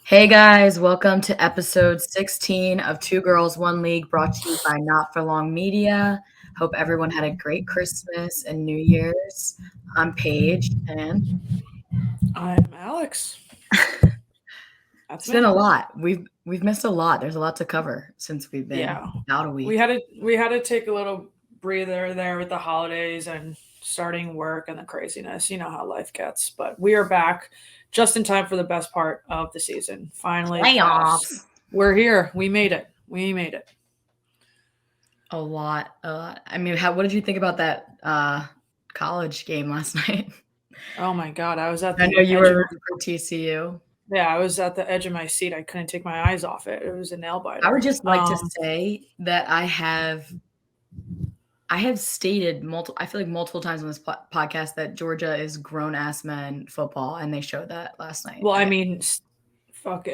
Hey guys, welcome to episode 16 of Two Girls, One League, brought to you by Not For Long Media. Hope everyone had a great Christmas and New Year's. I'm Paige, and I'm Alex. That's it's been me. a lot. We've missed a lot. There's a lot to cover since we've been Yeah. out a We week. had to we had to take a little breather there with the holidays and starting work and the craziness. You know how life gets. But we are back just in time for the best part of the season. Finally, playoffs. Playoffs. We're here. We made it. We made it. A lot, a lot. I mean, what did you think about that college game last night? Oh my god, I was at I know the you edge of were my rooting for TCU. I was at the edge of my seat. I couldn't take my eyes off it. It was a nail I would biter. just like to say that I have stated I feel like multiple times on this podcast that Georgia is grown ass men football, and they showed that last night. Well, I mean, fuck,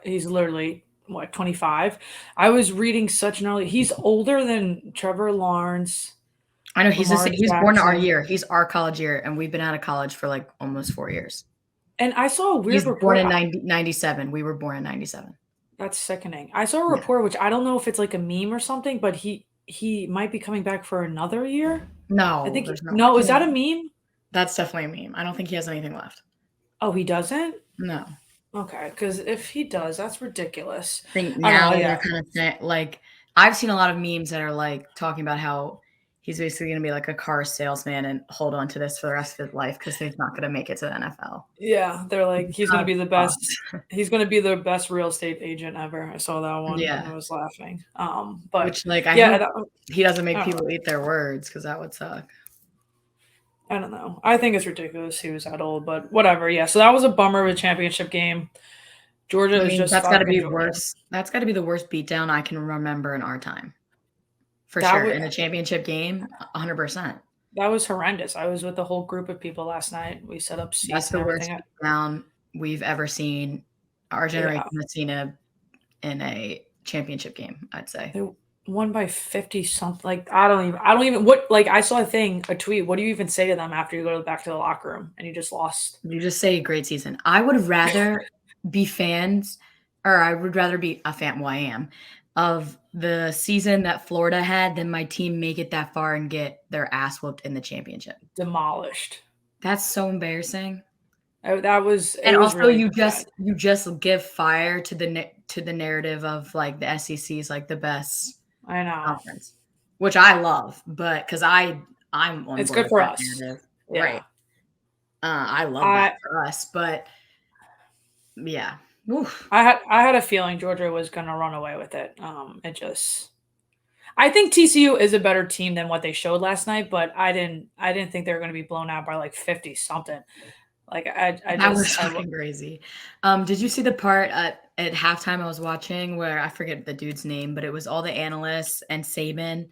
he's literally what 25. I was reading such an early. He's older than Trevor Lawrence, I know Lamar he's born our Jackson, year. He's our college year, and we've been out of college for like almost 4 years. and I saw a weird He's born report. in 97. We were born in 97. That's sickening. I saw a Yeah. report which I don't know if it's like a meme or something, but he might be coming back for another year. I No, think there's no. Is that a no. meme? That's definitely a meme. I don't think he has anything left. Oh, he doesn't. No. Okay, because if he does, that's ridiculous. I think I don't now know. they're Yeah, kind of saying like I've seen a lot of memes that are like talking about how he's basically going to be like a car salesman and hold on to this for the rest of his life because he's not going to make it to the NFL. yeah. They're like he's gonna Kind be the of best. He's gonna be the best real estate agent ever. I saw that one yeah. and I was laughing. But Which, like, I yeah, hope he doesn't I make don't know. people eat their words because that would suck. I don't know. I think it's ridiculous he was that old, but whatever. Yeah, so that was a bummer of a championship game. Georgia I is mean, just fucking Georgia. that's gotta be the worst beatdown I can remember in our time. For That sure. was In a championship game, 100%. that was horrendous. I was with a whole group of people last night. We set up That's seats and the worst everything. beatdown we've ever seen. Our generation Yeah, has seen in a championship game, I'd say. they won by 50 something. Like I don't even what like I saw a tweet. What do you even say to them after you go back to the locker room and you just lost? You just say great season. I would rather be fans, or I would rather be a fan, well, I am, of the season that Florida had than my team make it that far and get their ass whooped in the championship. Demolished. That's so embarrassing. That was And it was also really bad. you just give fire to the narrative of like the SEC is like the best I know. conference, which I love, but because I'm on It's board good with for that us. narrative, Yeah. right? I love that I for us, but yeah, oof. I had a feeling Georgia was gonna run away with it. It just I think TCU is a better team than what they showed last night, but I didn't think they were gonna be blown out by like 50 something. Like I That was just I fucking crazy. Did you see the part at halftime I was watching where I forget the dude's name, but it was all the analysts and Saban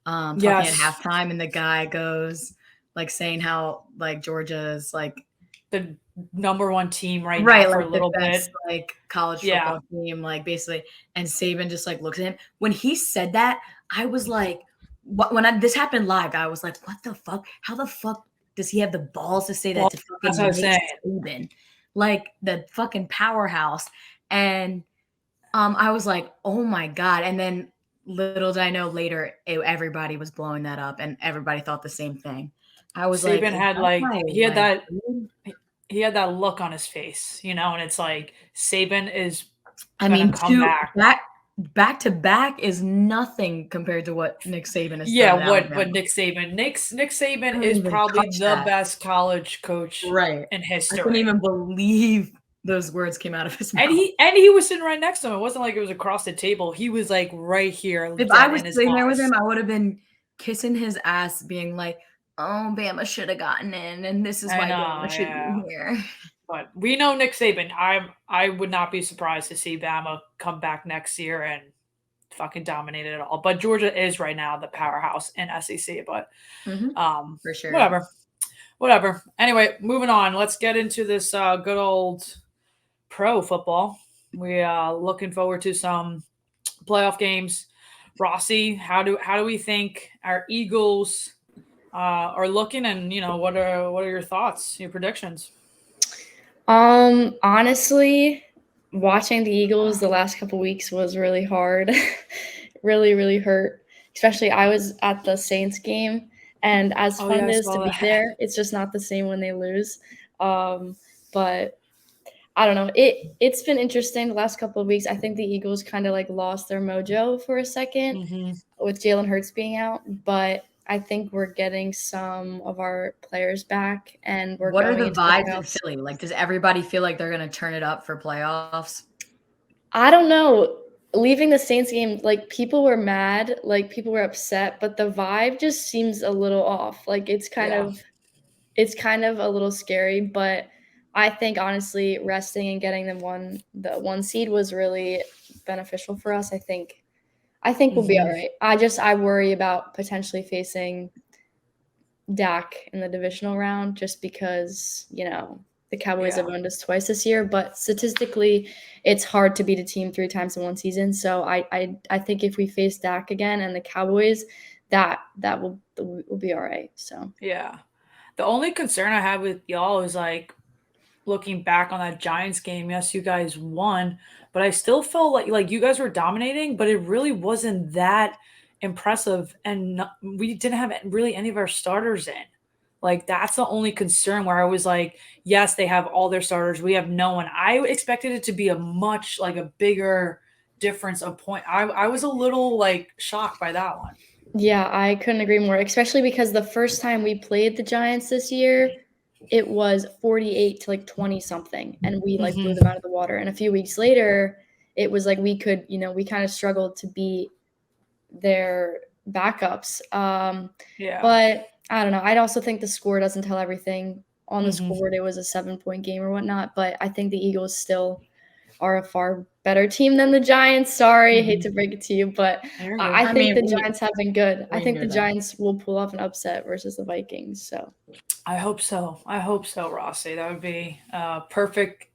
talking at yes, halftime, and the guy goes like saying how like Georgia's like the number one team right now right, for like a the little bit. best like college Yeah, football team, like basically, and Saban just like looks at him. When he said that, I was like, what when this happened live, I was like, what the fuck? How the fuck does he have the balls to say well, that to that's what I fucking was Nick saying. Saban? Like the fucking powerhouse. And I was like, oh my God. And then little did I know later everybody was blowing that up and everybody thought the same thing. I was like, Saban is had that like my he had like that dude? he had that look on his face, and it's like Saban is I gonna mean, come two back. back to back is nothing compared to what Nick Saban has Yeah, done at what Alabama. Nick I Saban couldn't is even probably touch the that. best college coach Right. in I couldn't history. even believe those words came out of his And mouth. he was sitting right next to him. It wasn't like it was across the table. He was like right here, If I dead was in his sitting there with eyes. him, I would have been kissing his ass, being like, "Oh, Bama should have gotten in, and this is I why know, Bama should yeah. be here." But we know Nick Saban. I would not be surprised to see Bama come back next year and fucking dominate it all. But Georgia is right now the powerhouse in SEC. But Mhm. um, For sure. whatever, whatever. Anyway, moving on. Let's get into this good old pro football. We looking forward to some playoff games. Rossi, how do we think our Eagles are looking, and what are your thoughts, your predictions? Honestly, watching the Eagles the last couple weeks was really hard. Really, really hurt. Especially I was at the Saints game, and as Oh fun yeah, it I is to saw be that. there, it's just not the same when they lose. But I don't know. It's been interesting the last couple of weeks. I think the Eagles kind of like lost their mojo for a second Hmm. with Jalen Hurts being out, but I think we're getting some of our players back, and we're What are going the into the vibes in playoffs. Philly? Like, does everybody feel like they're gonna turn it up for playoffs? I don't know. Leaving the Saints game, like people were mad, like people were upset, but the vibe just seems a little off. Like Yeah. it's kind of a little scary, but I think honestly resting and getting the one seed was really beneficial for us. I think we'll be all Hmm. right. I worry about potentially facing Dak in the divisional round just because, the Cowboys have Yeah. owned us twice this year, but statistically it's hard to beat a team 3 times in one season. So I think if we face Dak again and the Cowboys, that will be all right. So Yeah. The only concern I have with y'all is like looking back on that Giants game. Yes, you guys won, but I still felt like you guys were dominating, but it really wasn't that impressive, and we didn't have really any of our starters in. Like that's the only concern where I was like, yes, they have all their starters. We have no one. I expected it to be a much like a bigger difference of point. I was a little like shocked by that one. yeah, I couldn't agree more, especially because the first time we played the Giants this year, it was 48 to like 20 something and we like blew them Hmm. out of the water. And a few weeks later, it was like we kind of struggled to beat their backups. Yeah. But I don't know. I'd also think the score doesn't tell everything. On the Hmm. scoreboard, it was a 7 point game or whatnot. But I think the Eagles still are a far better team than the Giants. Sorry, I hate Hmm. to break it to you, but Very I good. I think mean, the Giants have been good. I we think knew the that. Giants will pull off an upset versus the Vikings. So I hope so. I hope so, Rossi. That would be a perfect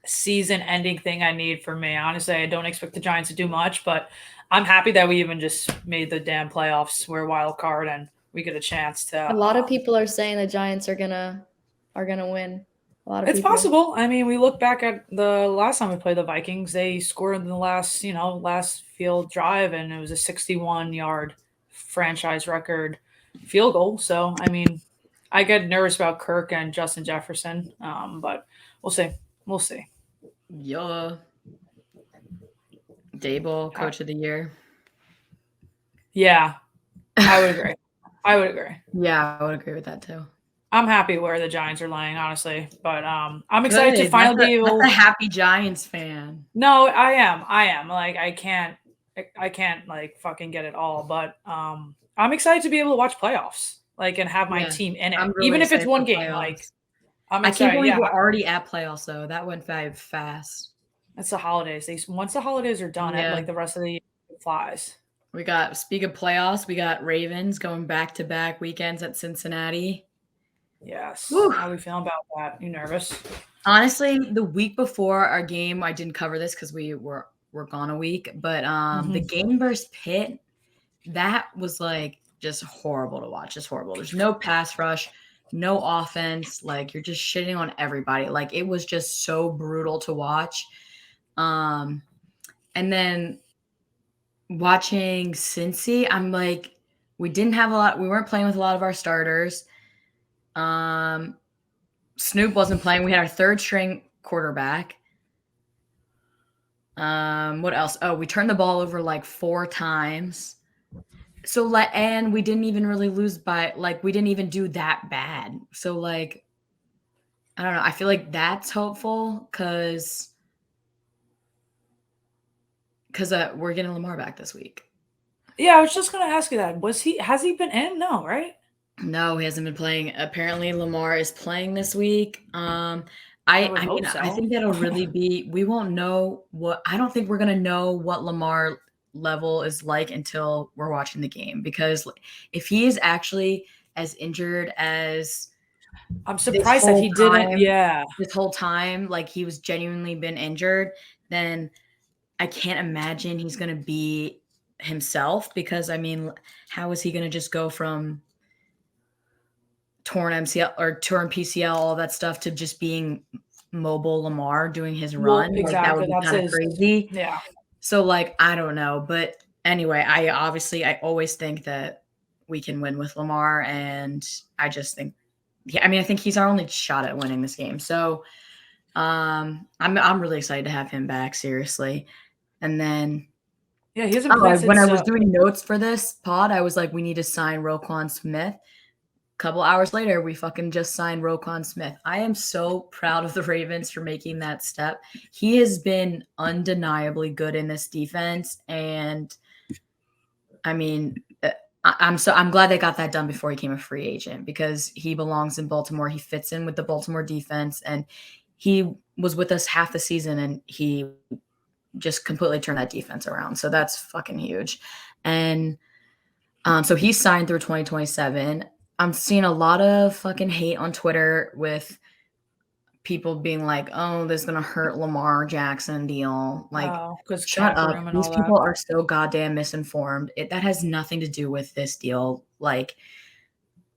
season ending thing I need for me. Honestly, I don't expect the Giants to do much, but I'm happy that we even just made the damn playoffs. We're wild card and we get a chance to a lot of people are saying the Giants are gonna win. A lot of it's people. possible. I mean, we look back at the last time we played the Vikings, they scored in the last field drive and it was a 61-yard franchise record field goal. So, I mean, I get nervous about Kirk and Justin Jefferson, but we'll see. We'll see. Yo, Dable, Uh, coach of the year. yeah, I would agree. I would agree. Yeah, I would agree with that too. I'm happy where the Giants are laying, honestly, but I'm excited to Good. That's finally a be that's a able. happy Giants fan. No, I am. I am. Like I can't like fucking get it all, but I'm excited to be able to watch playoffs, like and have my Yeah, team in it. I'm really Even if it's excited one for game, like playoffs. I'm I can't excited. believe Yeah, we're already at playoffs though. That went by fast. it's the holidays. Once the holidays are done, it Yeah. like the rest of the year flies. We got speak of playoffs, we got Ravens going back to back weekends at Cincinnati. Yes. Whew. How we feeling about that? You nervous? Honestly, the week before our game, I didn't cover this because we're gone a week, but the Hmm. game versus Pitt, that was like just horrible to watch. Just horrible. There's no pass rush, no offense. Like you're just shitting on everybody. Like it was just so brutal to watch. Um, and then watching Cincy, I'm like, we didn't have a lot. We weren't playing with a lot of our starters. Um, Snoop wasn't playing. We had our third string quarterback. What else? Oh, we turned the ball over like 4 times. So like, and we didn't even really lose by like we didn't even do that bad. So like, I don't know. I feel like that's hopeful because we're getting Lamar back this week. Yeah, I was just gonna ask you that. Has he been in? No, right? No, he hasn't been playing. Apparently, Lamar is playing this week. I would I hope mean, I so. think that'll really be. We won't know what. I don't think we're gonna know what Lamar level is like until we're watching the game because if he is actually as injured as I'm this surprised that whole he didn't. time, Yeah. like he was genuinely been injured, then I can't imagine he's gonna be himself because I mean, how is he gonna just go from torn MCL or torn PCL, all that stuff to just being mobile Lamar doing his Well, run. Like that would exactly. be That's kind of his. crazy. Yeah. So like I don't know, but anyway, I always think that we can win with Lamar, and I just think, yeah, I mean, I think he's our only shot at winning this game. So I'm really excited to have him back, seriously. And then Yeah, he hasn't played when since. I was doing notes for this pod, I was like, we need to sign Roquan Smith. Couple hours later, we fucking just signed Roquan Smith. I am so proud of the Ravens for making that step. He has been undeniably good in this defense, and I mean, I'm glad they got that done before he became a free agent, because he belongs in Baltimore. He fits in with the Baltimore defense, and he was with us half the season, and he just completely turned that defense around. So that's fucking huge. And so he's signed through 2027. I'm seeing a lot of fucking hate on Twitter with people being like, "Oh, this is gonna hurt Lamar Jackson deal." Like, because shut cap up. room and These all that. people are so goddamn misinformed. That has nothing to do with this deal. Like,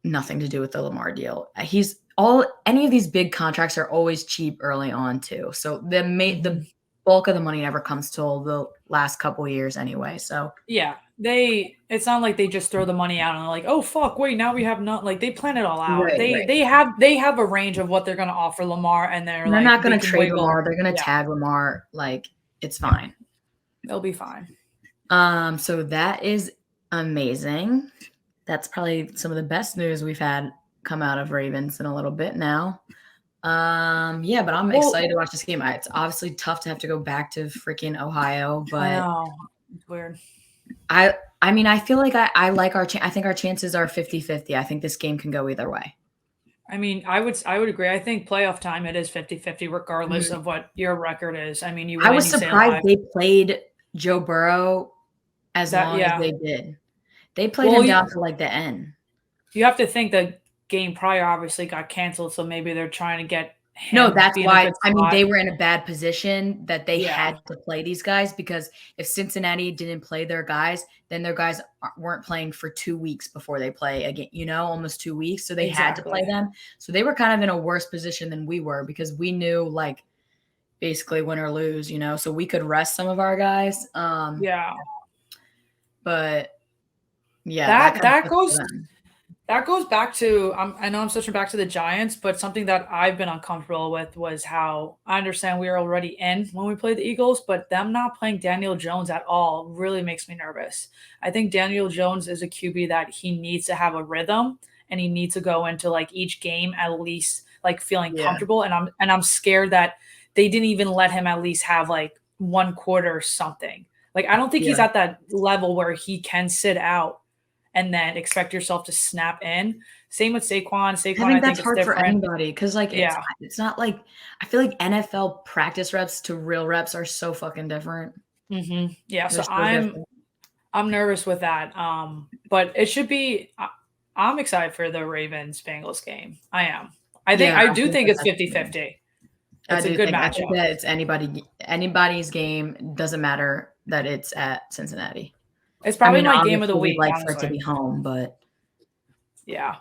nothing to do with the Lamar deal. Any of these big contracts are always cheap early on too. So the bulk of the money never comes till the last couple years anyway. So yeah, it's not like they just throw the money out and they're like, oh fuck, wait, now we have not, like, they plan it all out. Right. They have a range of what they're gonna offer Lamar, and they're they're like, not going they to can trade wiggle. Lamar. They're going to Yeah. tag Lamar. Like, it's fine. They'll be fine. So that is amazing. That's probably some of the best news we've had come out of Ravens in a little bit now. Yeah, but I'm excited to watch this game. It's obviously tough to have to go back to freaking Ohio, but I know. It's weird. I mean, I feel like I like I think our chances are 50-50. I think this game can go either way. I mean, I would agree. I think playoff time, it is 50-50 regardless of what your record is. I mean, you win, I was you stay surprised alive. they played Joe Burrow as long as they did. They played him down to like the end. You have to think the game prior obviously got canceled, so maybe they're trying to get him. No, that's be in a why. good I mean, spot. they were in a bad position that they Yeah. had to play these guys, because if Cincinnati didn't play their guys, then their guys weren't playing for 2 weeks before they play again, almost 2 weeks. So they had to play them. So they were kind of in a worse position than we were, because we knew, like, basically win or lose, so we could rest some of our guys. Yeah. But yeah, that goes back to, I know I'm switching back to the Giants, but something that I've been uncomfortable with was how, I understand we were already in when we played the Eagles, but them not playing Daniel Jones at all really makes me nervous. I think Daniel Jones is a QB that he needs to have a rhythm, and he needs to go into like each game at least like feeling comfortable. And I'm scared that they didn't even let him at least have like one quarter or something. Like, I don't think he's at that level where he can sit out and then expect yourself to snap in. Same with Saquon. I think that's hard for anybody, because like it's not like, I feel like NFL practice reps to real reps are so fucking different. Yeah, so I'm nervous with that. But it should be. I'm excited for the Ravens Bengals game. I am. I do think it's 50-50. It's a good matchup. I think that it's anybody's game. Doesn't matter that it's at Cincinnati. It's probably my game of the week. Like for it to be home, but yeah,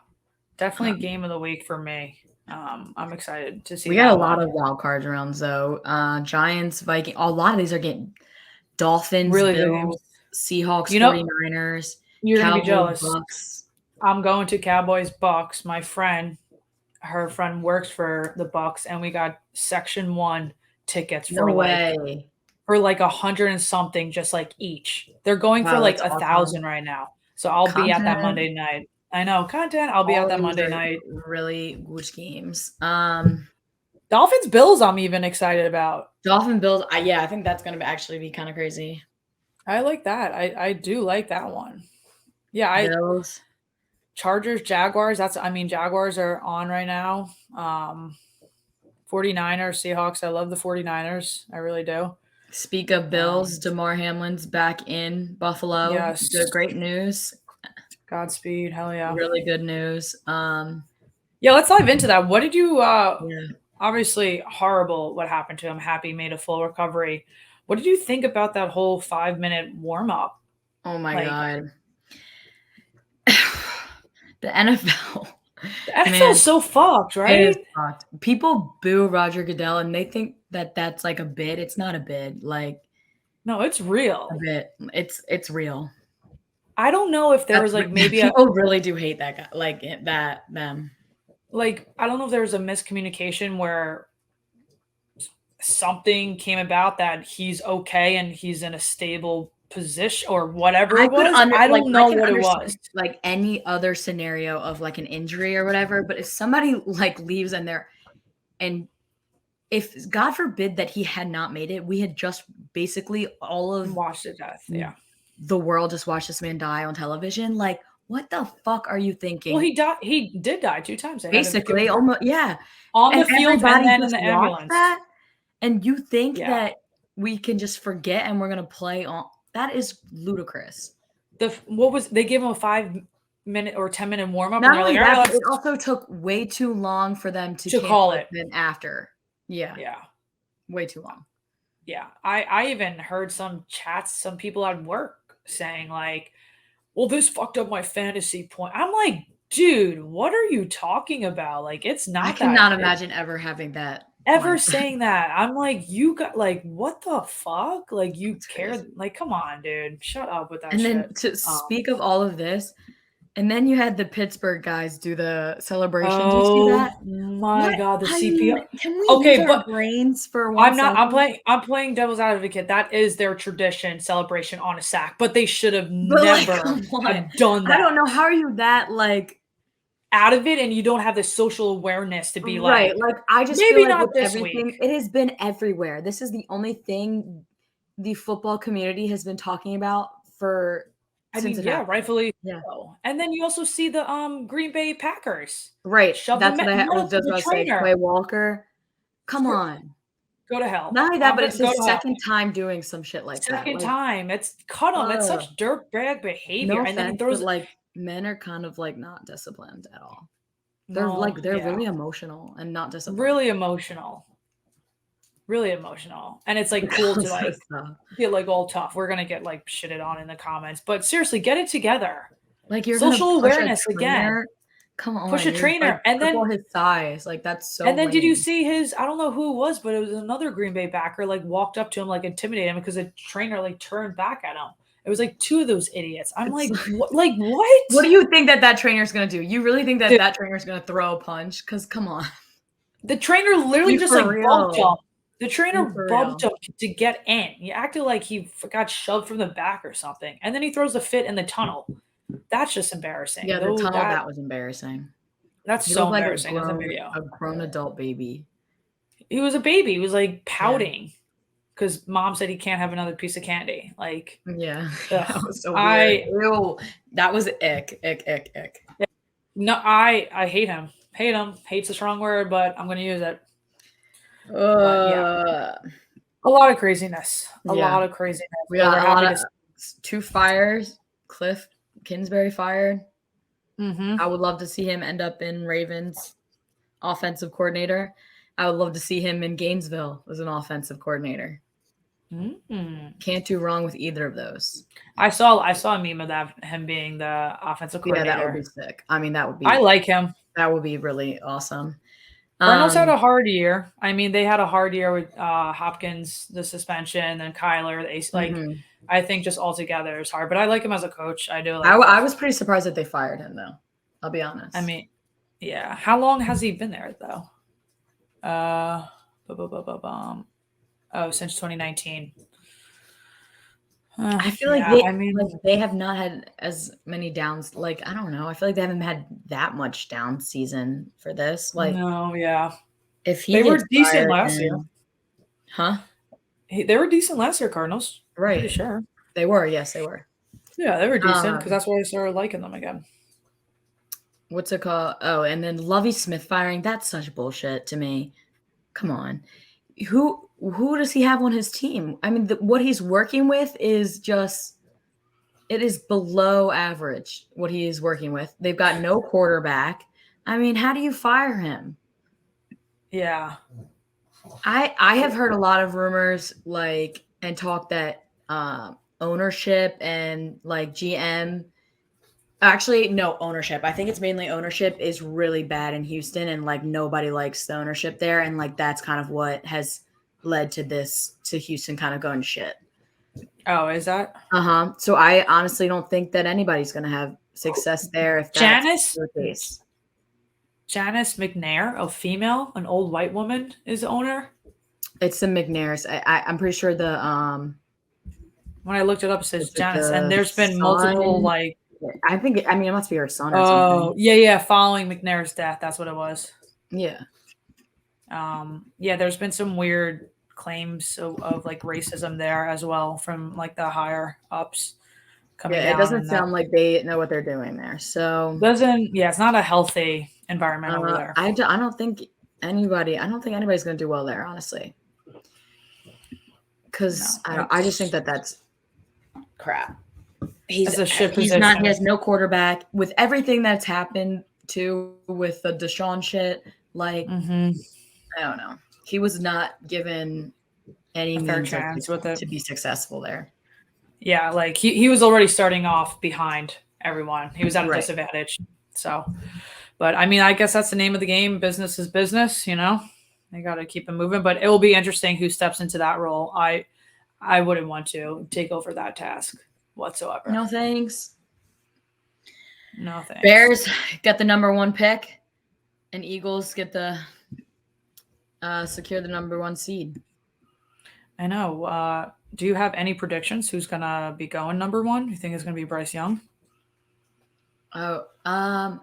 definitely game of the week for me. I'm excited to see. We got a lot of wild card rounds though. Giants, Vikings. A lot of these are getting Dolphins, really Bills, Seahawks, 49ers. You're Cowboys, gonna be jealous. Bucks. I'm going to Cowboys Bucks. My friend, her friend works for the Bucks, and we got Section 1 tickets for like 100 and something, just like each. They're going for like 1,000 right now. So I'll be at that Monday night. I know, content. I'll be at that Monday night. Really good games. Dolphins Bills, I'm even excited about. Dolphin Bills, I think that's gonna actually be kind of crazy. I like that. I do like that one. Yeah, Bills. Chargers, Jaguars. Jaguars are on right now. 49ers, Seahawks. I love the 49ers. I really do. Speak of Bills, DeMar Hamlin's back in Buffalo. Yes. Great news. Godspeed. Hell yeah. Really good news. Yeah, let's dive into that. What did you obviously horrible what happened to him. Happy made a full recovery. What did you think about that whole 5-minute warm-up? Oh my God. The NFL. The NFL Man, is so fucked, it right? is fucked. People boo Roger Goodell, and they think that that's like a bid. It's not a bid. Like No, it's a real. bit. It's real. I don't know if there was like maybe people really do hate that guy, like them. I don't know if there was a miscommunication where something came about that he's okay and he's in a stable position or whatever I it could was. I like don't I know can what it understand was. like any other scenario of like an injury or whatever, but if somebody like leaves and if God forbid that he had not made it, we had just basically all of Watched to death. Yeah. the world just watched this man die on television. Like, what the fuck are you Well, thinking? he died. He did die 2 times. They had him give Basically, him almost, yeah. on And the field and everybody then in just the watched ambulance. that, and you think Yeah. that we can just forget and we're gonna play on that is ludicrous. They gave him a 5-minute or 10-minute warm up, and Not they're only like, all right, that, but it let's also took way too long for them to to call cancel it. then after. Yeah, Yeah. way too long. Yeah. I even heard some chats, some people at work saying, like, well, this fucked up my fantasy point. I'm like, dude, what are you talking about? Like, it's I not cannot that imagine ever having that ever point. saying that. I'm like, you got like, what the fuck? Like, you It's care? crazy. Like, come on, dude, shut up with that And shit. then to speak of all of this, and then you had the Pittsburgh guys do the celebration. Did you see that? My God, the I mean, CPR. can we Okay, use our but brains for one I'm not. second? I'm playing devil's advocate. That is their tradition, celebration on a sack. But they should have But like, never come on. have done that. I don't know. How are you that like Out of it, and you don't have the social awareness to be right? like, Like, I just maybe feel like not with this everything, week. it has been everywhere. This is the only thing the football community has been talking about for I since mean, it yeah, happened. rightfully Yeah. so. And then you also see the Green Bay Packers Right. shove That's what I run was up to just the about to say. trainer. Quay Walker. Come on. Go to hell. Not only that, but Gonna it's go his to hell. second time doing some shit like that. Second Like, time. It's cut him. It's ugh. such dirtbag behavior. No And then he offense, but throws like men are kind of like not disciplined at all. no, They're yeah, really emotional and not disciplined. really emotional. Really emotional. And it's like cool to Because of like stuff. get like all tough. We're gonna get like shitted on in the comments. But seriously, get it together. Like you're Social gonna push a awareness again. trainer. Come on, Push a you're trainer. like And triple then his size. Like that's so did you lame. see his I don't know who it was, but it was another Green Bay backer like walked up to him, like intimidated him because the trainer like turned back at him. It was like 2 of those idiots. I'm It's like, like- what? Like what? What do you think that trainer's gonna do? You really think that that trainer's gonna throw a punch? Because come on, The trainer literally be just for like bumped him. real. The Be trainer for bumped real. him to get in. He acted like he got shoved from the back or something, and then he throws a fit in the tunnel. That's just embarrassing. Yeah, the Though tunnel that was embarrassing. that's He so looked like embarrassing as a video. a grown adult baby. He was a baby. He was like pouting because mom said he can't have another piece of candy. Like, Yeah, ugh, that was so weird. Ew, that was ick. No, I hate him. Hate him. Hate's a strong word, but I'm gonna use it. But yeah, a lot of craziness. A Yeah. lot of craziness. We So got we're a happy lot to of 2 fires. Cliff Kingsbury fired. Mhm. I would love to see him end up in Ravens offensive coordinator. I would love to see him in Gainesville as an offensive coordinator. Mm. Can't do wrong with either of those. I saw a meme of that him being the offensive Yeah, coordinator. that would be sick. I mean, that would be. I like him. That would be really awesome. Cardinals had a hard year. I mean, they had a hard year with Hopkins, the suspension, and Kyler. I think just altogether it's hard. But I like him as a coach. I do. I was pretty surprised that they fired him, though. I'll be honest. I mean, yeah. How long has he been there though? Since 2019. I feel like they have not had as many downs. Like, I don't know. I feel like they haven't had that much down season for this. Like, no, yeah. if they were decent last year, huh? They were decent last year, Cardinals. Right. I'm pretty sure they were. Yes, they were. Yeah, they were decent because that's why I started liking them again. What's it called? Oh, and then Lovie Smith firing. That's such bullshit to me. Come on. Who does he have on his team? I mean, what he's working with is just it is below average what he is working with. They've got no quarterback. I mean, how do you fire him? Yeah. I have heard a lot of rumors and talk that ownership and like GM Actually, no, ownership. I think it's mainly ownership is really bad in Houston, and like nobody likes the ownership there, and like that's kind of what has led to Houston kind of going to shit. Oh, is that So I honestly don't think that anybody's going to have success there if that's Janice? the case. Janice McNair, a female, an old white woman, is the owner. It's the McNairs. I'm pretty sure the When I looked it up, it says is it Janice, and the there's been multiple son? like. I think I mean it must be her son or Oh something. yeah, following McNair's death, that's what it was. Yeah. Yeah, there's been some weird claims of like racism there as well from like the higher ups coming Yeah, it down. doesn't And sound like they know what they're doing there. So it's not a healthy environment over there. I don't think anybody's going to do well there, honestly. Because I just think that's crap. He's a shit He position. has no quarterback with everything that's happened too with the Deshaun shit. Like Mm-hmm. I don't know. He was not given any A fair means chance with it. to be successful there. Yeah, like he was already starting off behind everyone. He was at a Right. disadvantage. So, but I mean, I guess that's the name of the game. Business is business, you know. They got to keep it moving. But it will be interesting who steps into that role. I wouldn't want to take over that task whatsoever. No thanks. No thanks. Bears got the number 1 pick, and Eagles get the secure the number 1 seed. I know. Do you have any predictions? Who's gonna be going number 1? You think it's gonna be Bryce Young? Oh, I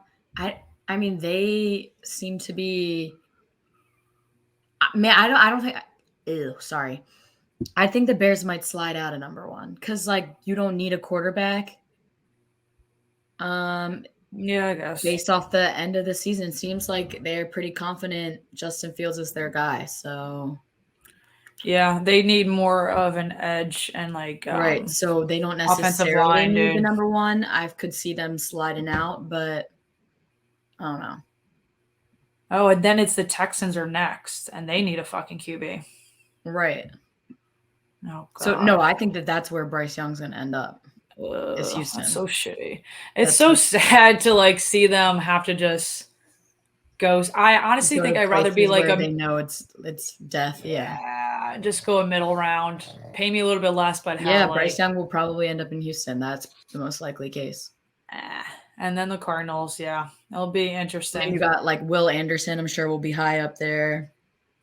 mean they seem to be. Man, I don't think. Ew, sorry. I think the Bears might slide out of number 1 because like you don't need a quarterback. Yeah, I guess. Based off the end of the season, seems like they're pretty confident Justin Fields is their guy. So yeah, they need more of an edge and like right. So they don't offensive necessarily line, need the dude. number 1. I could see them sliding out, but I don't know. Oh, and then it's the Texans are next, and they need a fucking QB. Right. Oh, God. So no, I think that's where Bryce Young's gonna end up. Is Houston. That's so shitty. It's so sad to like see them have to just go. I honestly think I'd rather be like they know it's death. Yeah. Just go a middle round. Pay me a little bit less, but Bryce Young will probably end up in Houston. That's the most likely case. And then the Cardinals, yeah, it'll be interesting. And you got like Will Anderson. I'm sure will be high up there.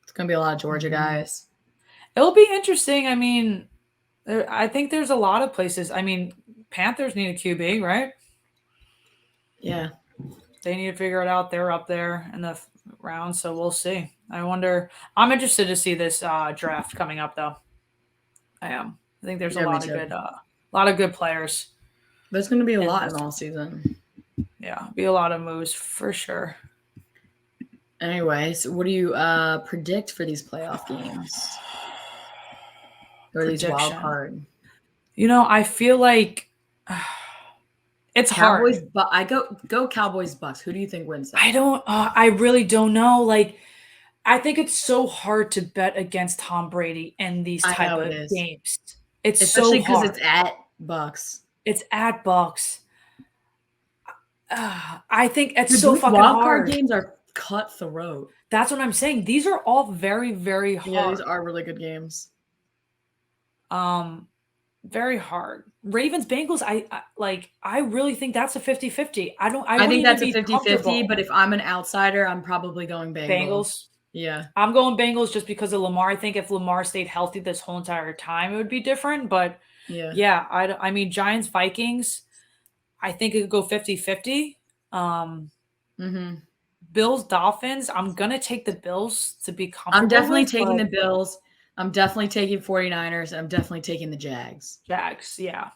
It's gonna be a lot of Georgia guys. It'll be interesting. I mean, I think there's a lot of places. I mean, Panthers need a QB, right? Yeah. They need to figure it out. They're up there in the round, so we'll see. I wonder. I'm interested to see this draft coming up, though. I am. I think there's a lot of good players. There's going to be a lot in all season. Yeah, be a lot of moves for sure. Anyway, so what do you predict for these playoff games? Or these wild card? You know, I feel like it's Cowboys, hard. But I go Cowboys Bucks. Who do you think wins that? I really don't know. Like, I think it's so hard to bet against Tom Brady in these type of games. It's especially so hard because it's at Bucks. It's at Bucks. I think it's so fucking wild hard. Card games are cutthroat. That's what I'm saying. These are all very, very hard. Yeah, these are really good games. Very hard. Ravens Bengals, I really think that's a 50-50. I think that's a 50-50, but if I'm an outsider, I'm probably going Bengals. Yeah. I'm going Bengals just because of Lamar. I think if Lamar stayed healthy this whole entire time, it would be different. But yeah, I mean, Giants, Vikings, I think it could go 50-50. Bills, Dolphins, I'm going to take the Bills to be comfortable. I'm definitely taking the Bills. I'm definitely taking 49ers, and I'm definitely taking the Jags. Jags, yeah.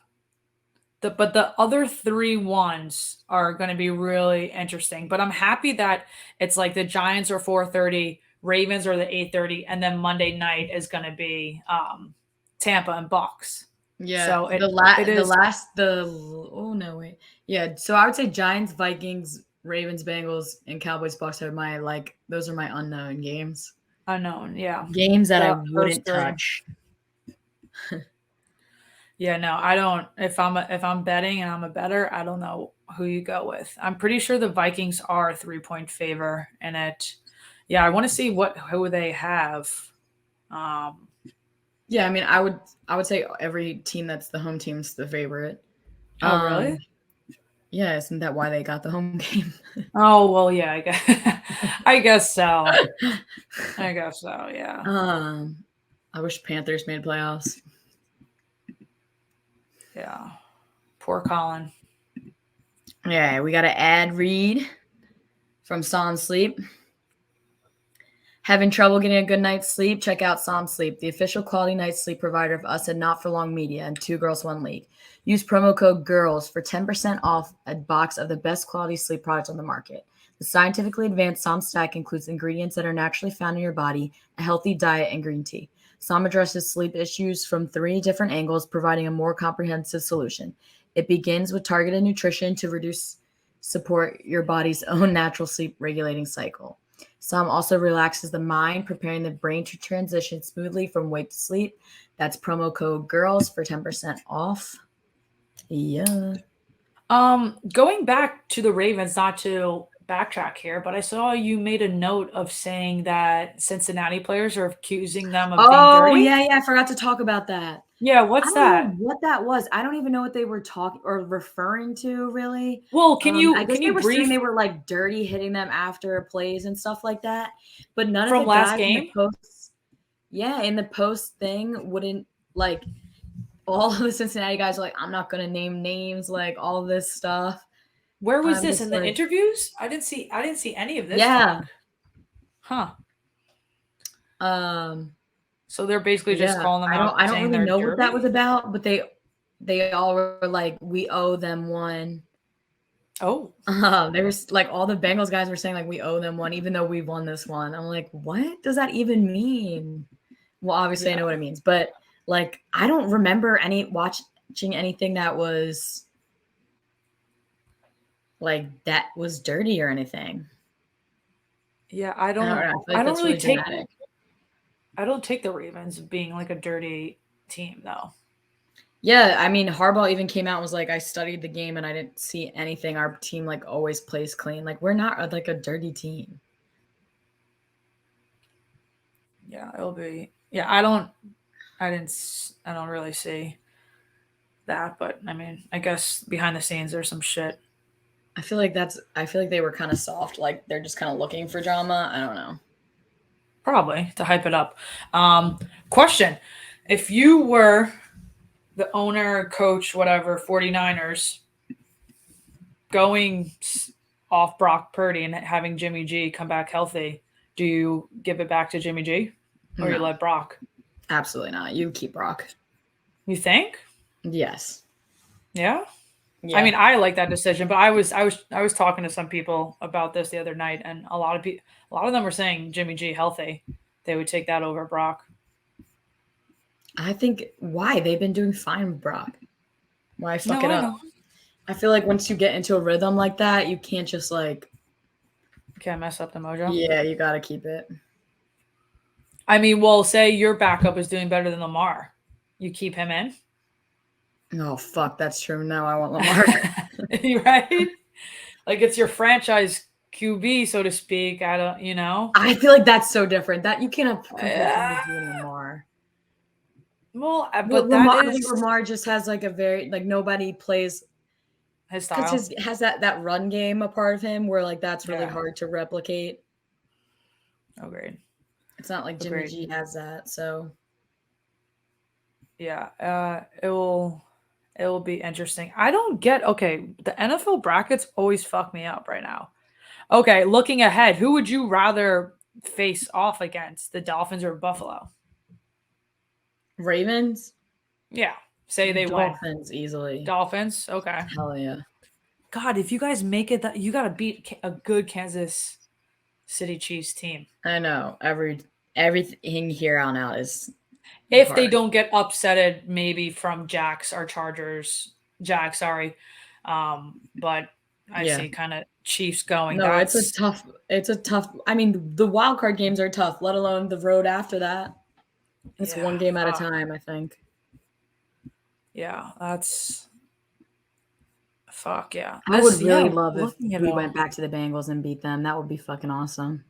But the other 3 ones are going to be really interesting. But I'm happy that it's like the Giants are 4:30, Ravens are the 8:30, and then Monday night is going to be Tampa and Bucks. Yeah. So Yeah. So I would say Giants, Vikings, Ravens, Bengals, and Cowboys, Bucks are those are my unknown games. Unknown, yeah. Games that I wouldn't touch. Yeah, no, I don't. If I'm betting and I'm a better, I don't know who you go with. I'm pretty sure the Vikings are a 3-point favor in it. Yeah, I want to see who they have. Um, Yeah, I mean, I would say every team that's the home team's the favorite. oh, really? Yeah, isn't that why they got the home game? Oh, well, yeah, I guess, I guess so. I guess so, yeah. I wish Panthers made playoffs. Yeah. Poor Colin. Yeah, we got an ad read from Som Sleep. Having trouble getting a good night's sleep? Check out Som Sleep, the official quality night sleep provider of Us and Not For Long Media and Two Girls One League. Use promo code GIRLS for 10% off a box of the best quality sleep products on the market. The scientifically advanced Som stack includes ingredients that are naturally found in your body, a healthy diet, and green tea. Som addresses sleep issues from 3 different angles, providing a more comprehensive solution. It begins with targeted nutrition to support your body's own natural sleep regulating cycle. Some also relaxes the mind, preparing the brain to transition smoothly from wake to sleep. That's promo code GIRLS for 10% off. Yeah. Going back to the Ravens, not to backtrack here, but I saw you made a note of saying that Cincinnati players are accusing them of being Oh, dirty. yeah, I forgot to talk about that. Yeah, I what's don't know that? what that was. I don't even know what they were talking or referring to, really. Well, I guess can they you were saying brief they were like dirty hitting them after plays and stuff like that. But none of from the last guys in the game? posts, yeah, in the post thing wouldn't like all of the Cincinnati guys are like, I'm not gonna name names, like all this stuff. Where was I'm this just in the like, interviews? I didn't see any of this yeah, talk. Huh. um, So they're basically just yeah. calling them out I don't saying really they're know what that dirty? was about, but they all were like, we owe them one. Oh. There was like all the Bengals guys were saying like we owe them one, even though we won this one. I'm like, what does that even mean? Well, obviously I Yeah. know what it means, but like I don't remember watching anything that was like that was dirty or anything. Yeah, I don't know. I feel I like don't that's really really take dramatic. I don't take the Ravens being like a dirty team though. Yeah, I mean, Harbaugh even came out and was like, I studied the game and I didn't see anything. Our team like always plays clean. Like we're not like a dirty team. Yeah, it'll be. Yeah, I don't really see that, but I mean, I guess behind the scenes there's some shit. I feel like they were kind of soft. Like they're just kind of looking for drama. I don't know. Probably to hype it up. Question. If you were the owner, coach, whatever, 49ers, going off Brock Purdy and having Jimmy G come back healthy, do you give it back to Jimmy G or you No, let Brock? absolutely not. You keep Brock. You think? Yes. Yeah. I Yeah. mean, I like that decision, but I was talking to some people about this the other night, and a lot of them were saying Jimmy G healthy, they would take that over Brock. I think why they've been doing fine with Brock. Why fuck No, it I up? know. I feel like once you get into a rhythm like that, you can't just like, Can't mess up the mojo. yeah, you got to keep it. I mean, well, say your backup is doing better than Lamar, you keep him in. Oh, fuck. That's true. No, I want Lamar. Right? Like it's your franchise QB, so to speak. I don't, you know. I feel like that's so different. That you can't have complete Uh, energy in Lamar. well, Well, but that Lamar, I is think Lamar just has like a very like nobody plays his because style. his has that run game a part of him where like that's really Yeah. hard to replicate. Agreed. It's not like Jimmy Agreed. G has that. So Yeah. It will be interesting. I don't get okay. The NFL brackets always fuck me up right now. Okay, looking ahead, who would you rather face off against, the Dolphins or Buffalo? Ravens, Yeah, say they win. Dolphins easily. Dolphins. Okay. Hell yeah. God, if you guys make it, that you got to beat a good Kansas City Chiefs team. I know. Everything here on out is If they hard. don't get upsetted, maybe from Jacks or Chargers. Jacks, sorry. But I Yeah. see kind of Chiefs going. No, That's it's a tough. I mean, the wild card games are tough, let alone the road after that. It's one game at a time, I think. Yeah, that's fuck yeah. I would This really love if looking at we it all. went back to the Bengals and beat them. That would be fucking awesome.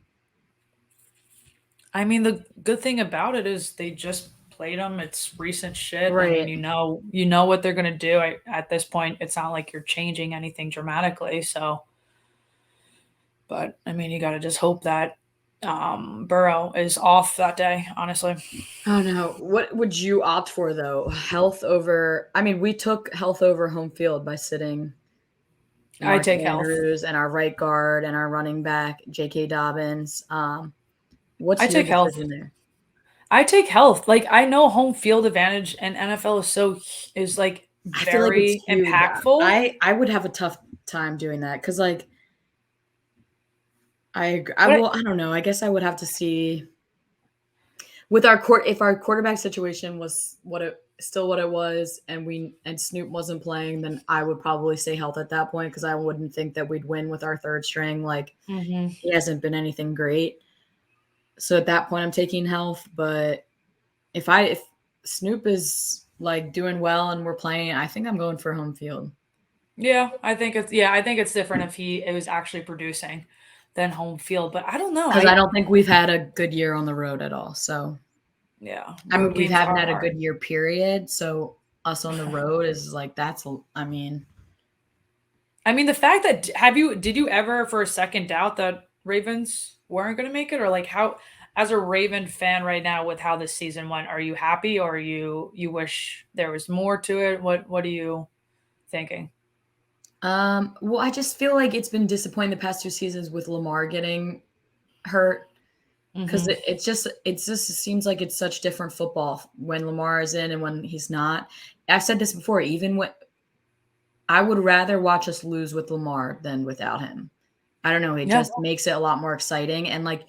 I mean, the good thing about it is they just played them. It's recent shit. I mean, Right. you know what they're gonna do. At this point, it's not like you're changing anything dramatically. So, but I mean, you got to just hope that Burrow is off that day. Honestly, Oh no. What would you opt for though? Health over I mean, we took health over home field by sitting I Mark take health. Andrews and our right guard and our running back, J.K. Dobbins. I What's your take health. decision there? I take health. Like I know home field advantage and NFL is like I feel like it's very huge. impactful. I would have a tough time doing that because like I agree. But I don't know. I guess I would have to see with our court if our quarterback situation was what it was and Snoop wasn't playing, then I would probably say health at that point because I wouldn't think that we'd win with our third string. Like Mhm. he hasn't been anything great. So at that point I'm taking health. But if Snoop is like doing well and we're playing, I think I'm going for home field. Yeah, I think it's different if he was actually producing than home field. But I don't know. Because I don't think we've had a good year on the road at all. So Yeah, I road mean, we games haven't are had a hard. good year, period. So us on the road is like I mean, I mean, the fact that did you ever for a second doubt that Ravens weren't going to make it, or like how, as a Raven fan right now with how this season went, are you happy or you wish there was more to it? What are you thinking? well, I just feel like it's been disappointing the past 2 seasons with Lamar getting hurt because Hmm. it just seems like it's such different football when Lamar is in and when he's not. I've said this before, even when I would rather watch us lose with Lamar than without him. I don't know. It Yeah, just makes it a lot more exciting. And like,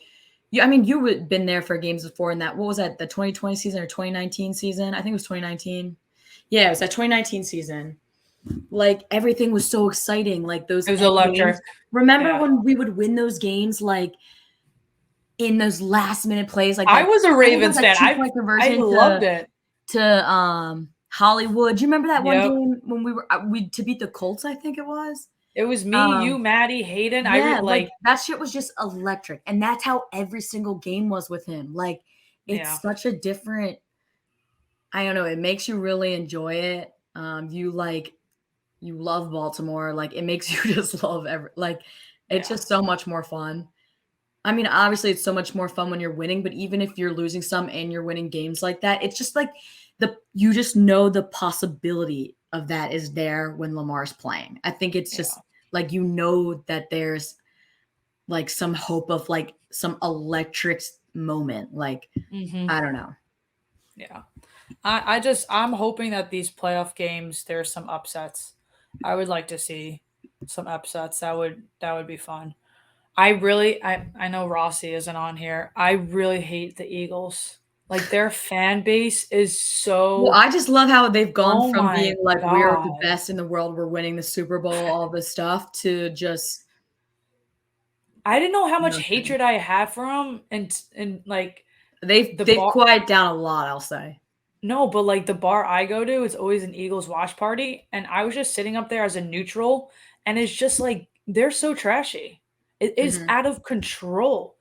I mean, you would been there for games before in that. What was that? The 2020 season or 2019 season? I think it was 2019. Yeah, it was that 2019 season. Like everything was so exciting. Like those it was end electric. games. Remember Yeah, when we would win those games? Like in those last minute plays, like I that. was a I think it was Ravens like fan. 2 point I conversion loved it. to Hollywood. Do you remember that one Yep, game when we to beat the Colts? I think it was. it was me, you, Um, Maddie, Hayden. Yeah, like Like that shit was just electric. And that's how every single game was with him. Like yeah, it's such a different, I don't know, it makes you really enjoy it. You love Baltimore. Like it makes you just love like it's yeah, just so much more fun. I mean, obviously it's so much more fun when you're winning, but even if you're losing some and you're winning games like that, it's just like you just know the possibility of that is there when Lamar's playing. I think it's yeah. just like that there's like some hope of like some electric moment. Like, Hmm. I don't know. Yeah. I'm hoping that these playoff games there's some upsets. I would like to see some upsets. That would be fun. I know Rossi isn't on here. I really hate the Eagles. Like their fan base is Well, so, I just love how they've gone oh from my being like we're the God. best in the world, we're winning the Super Bowl, all this stuff to just I didn't know how much nothing. hatred I had for them and like the They've bar. quieted down a lot, I'll say. No, but like the bar I go to is always an Eagles watch party, and I was just sitting up there as a neutral, and it's just like they're so trashy. It is Mhm. out of control.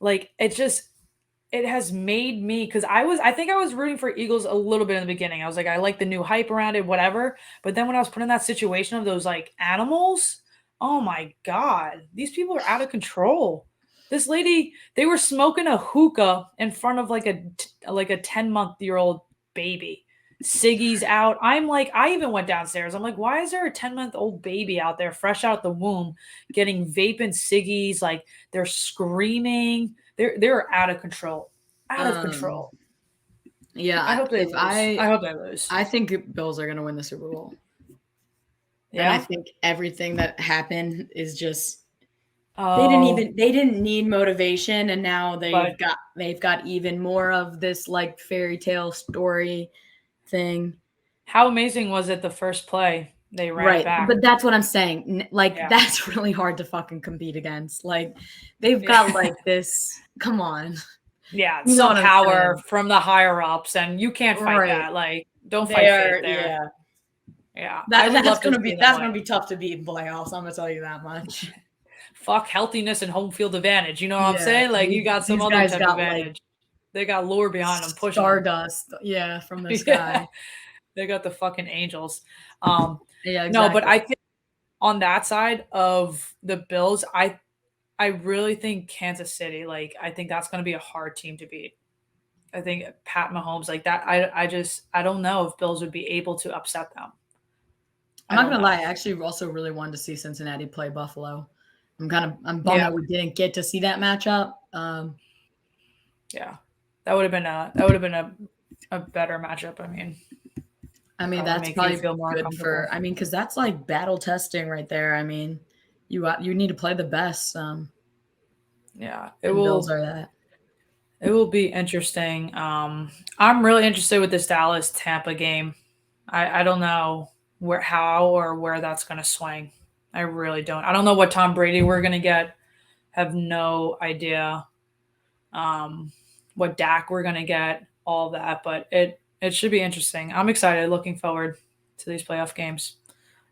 Like it has made me because I think I was rooting for Eagles a little bit in the beginning. I was like, I like the new hype around it, whatever. But then when I was put in that situation of those like animals, oh my God, these people are out of control. This lady, they were smoking a hookah in front of like a 10-month-year-old baby. Siggy's out. I'm like, I even went downstairs. I'm like, why is there a 10-month-old baby out there fresh out the womb getting vape and ciggies? Like they're screaming. They're out of control. Out of Um, control. I yeah, hope they if lose. I hope they lose. I think Bills are going to win the Super Bowl. And I Yeah. think everything that happened is just Oh, they didn't need motivation and now but they've got even more of this like fairy tale story thing. how amazing was it the first play they ran it Right. back? But that's what I'm saying. Like Yeah. that's really hard to fucking compete against. Like they've got Yeah. like this, come on. Yeah. You know Some what I'm power saying? from the higher ups, and you can't fight Right. that. Like, don't They fight fate are, there. yeah. Yeah, I would love That's to gonna see be them that's win. gonna be tough to beat in playoffs. I'm gonna tell you that much. Fuck healthiness and home field advantage. You know what I'm Yeah, saying? Like you got some these other guys type got like advantage. They got lore behind them pushing them. stardust, yeah, from the Yeah, sky. they got the fucking angels. Yeah, No, but exactly. I think on that side of the Bills, I really think Kansas City, like I think that's going to be a hard team to beat. I think Pat Mahomes like that. I don't know if Bills would be able to upset them. I'm I not don't gonna know. lie. I actually also really wanted to see Cincinnati play Buffalo. I'm bummed Yeah, that we didn't get to see that matchup. yeah, that would have been a better matchup. I mean, Probably that's make you probably feel more good comfortable. for. I mean, because that's like battle testing right there. I mean, you need to play the best. Yeah, And Bills are that. it will be interesting. I'm really interested with this Dallas Tampa game. I don't know how or where that's going to swing. I really don't. I don't know what Tom Brady we're going to get. Have no idea. What Dak we're going to get. All that, but it should be interesting. I'm excited. Looking forward to these playoff games.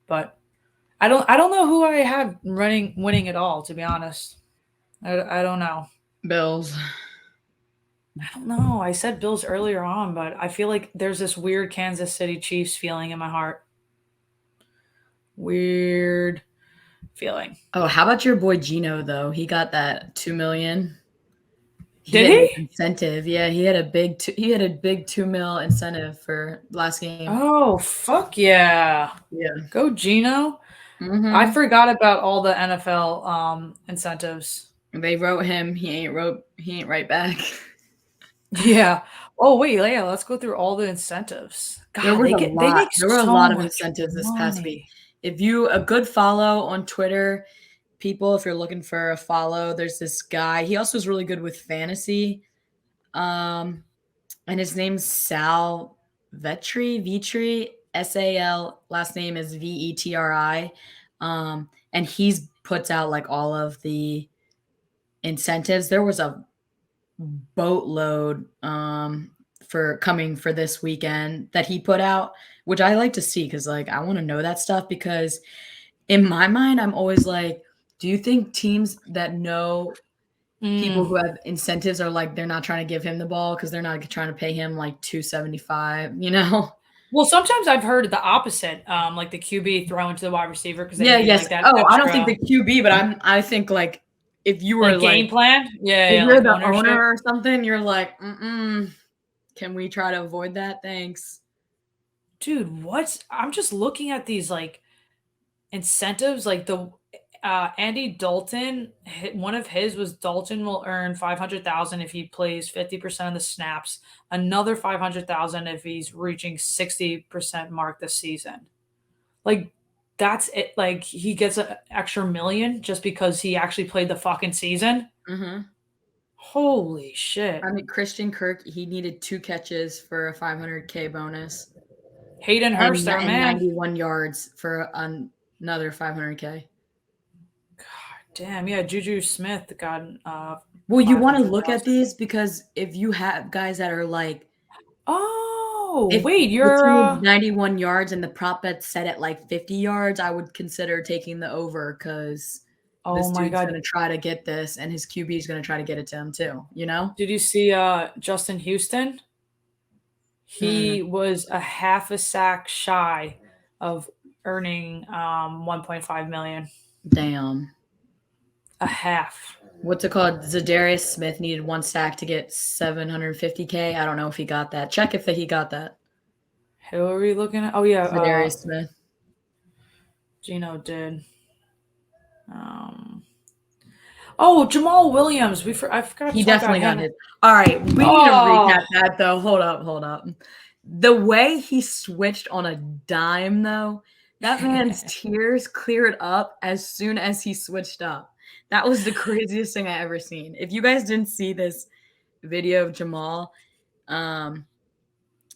But I don't know who I have winning it all. To be honest, I don't know. Bills. I don't know. I said Bills earlier on, but I feel like there's this weird Kansas City Chiefs feeling in my heart. Weird feeling. Oh, how about your boy Gino though? He got that $2 million. Did had an he? incentive. Yeah, he had a big $2 million incentive for last game. Oh, fuck yeah. Yeah. Go Gino. Mm-hmm. I forgot about all the NFL incentives. They wrote him. He ain't right back. Yeah. Oh wait, yeah. Let's go through all the incentives. God, There was they make There were a so lot of much incentives this past week. money. If you a good follow on Twitter, people, if you're looking for a follow, there's this guy. He also is really good with fantasy. And his name's Sal Vetri, SAL, last name is VETRI. And he's puts out like all of the incentives. There was a boatload for coming for this weekend that he put out, which I like to see because like I want to know that stuff because in my mind I'm always like, do you think teams that know people who have incentives are like they're not trying to give him the ball because they're not trying to pay him like $275, you know? Well, sometimes I've heard the opposite, like the QB throwing to the wide receiver because they Yeah, need yes. like that. Oh, extra, I don't think the QB, but I think like if you were like game plan. Yeah, if yeah, you're like the ownership. owner or something, you're like, can we try to avoid that? Thanks. Dude, what? I'm just looking at these like incentives, like the Andy Dalton. One of his was Dalton will earn 500,000 if he plays 50% of the snaps. Another 500,000 if he's reaching 60% mark this season. Like that's it. Like he gets an extra million just because he actually played the fucking season. Mm-hmm. Holy shit! I mean, Christian Kirk, he needed 2 catches for a $500K bonus. Hayden Hurst, our and man. 91 yards for another $500K. God damn, yeah, Juju Smith got. Well, you want to look at these because if you have guys that are like, oh if wait, the you're team is 91 yards and the prop bet's set at like 50 yards, I would consider taking the over because this my dude's God. going to try to get this and his QB is going to try to get it to him too, you know? Did you see Justin Houston? He was a half a sack shy of earning 1.5 million. Damn. A half. What's it called? Zadarius Smith needed 1 sack to get $750K. I don't know if he got that. Check if he got that. Who are we looking at? Oh yeah, Zadarius Smith. Gino did. Oh, Jamal Williams. I forgot. He definitely got it. All right, we need to recap that though. Hold up. The way he switched on a dime, though, that man's tears cleared up as soon as he switched up. That was the craziest thing I ever seen. If you guys didn't see this video of Jamal,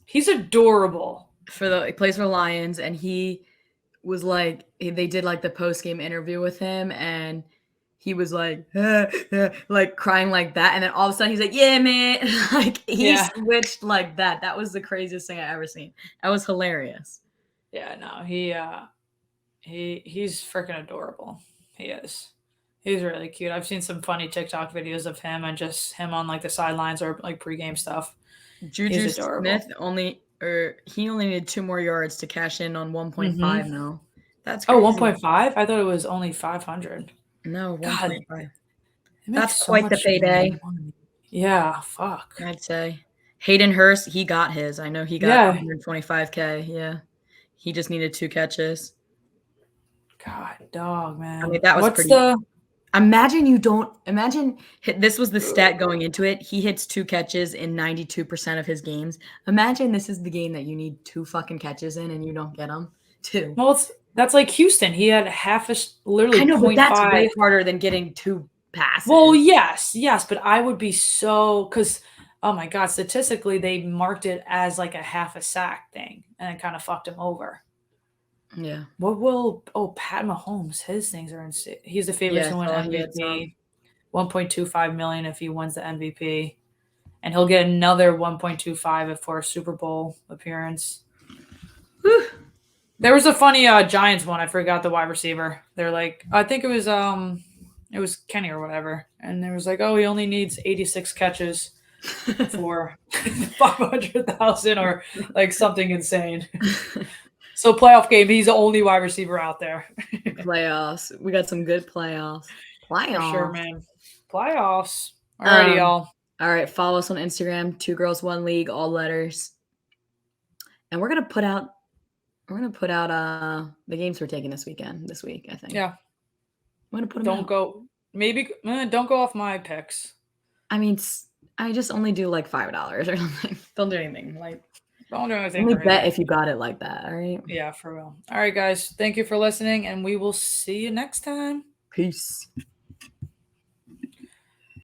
he's adorable. He plays for Lions, and he was like, they did like the post game interview with him, and he was like, like crying like that, and then all of a sudden he's like, "Yeah, man!" Like he switched like that. That was the craziest thing I ever seen. That was hilarious. Yeah, no, he's freaking adorable. He is. He's really cute. I've seen some funny TikTok videos of him and just him on like the sidelines or like pregame stuff. Juju He's adorable. Smith he only needed 2 more yards to cash in on 1.5 now. That's Oh, crazy. 1.5? I thought it was only 500. No, God, 1.5. it That's makes so quite the much payday. money. Yeah, fuck. I'd say. Hayden Hurst, he got his. I know he got Yeah. 125K. Yeah. He just needed 2 catches. God, dog, man. I mean, that was What's pretty. the Imagine this was the stat going into it. He hits 2 catches in 92% of his games. Imagine this is the game that you need 2 fucking catches in and you don't get them. 2. Well, that's like Houston. He had literally I know, but that's 0.5. way harder than getting 2 passes. Well, yes, but I would be because, oh my God, statistically, they marked it as like a half a sack thing and it kind of fucked him over. Yeah. Pat Mahomes, his things are insane. He's the favorite to win MVP. 1.25 million if he wins the MVP. And he'll get another 1.25 for a Super Bowl appearance. Whew. There was a funny Giants one. I forgot the wide receiver. They're like, I think it was Kenny or whatever. And there was like, oh, he only needs 86 catches for 500,000 or like something insane. So playoff game, he's the only wide receiver out there. Playoffs. We got some good playoffs. For sure, man. Playoffs. Alrighty, y'all. All right, follow us on Instagram, 2 Girls 1 League, all letters. And we're gonna put out the games we're taking this week, I think. Yeah. I'm gonna put them Don't go off my picks. I mean, I just only do like $5 or something. Don't do anything. Like, don't do anything. Only bet if you got it like that. All right. Yeah, for real. All right, guys. Thank you for listening, and we will see you next time. Peace.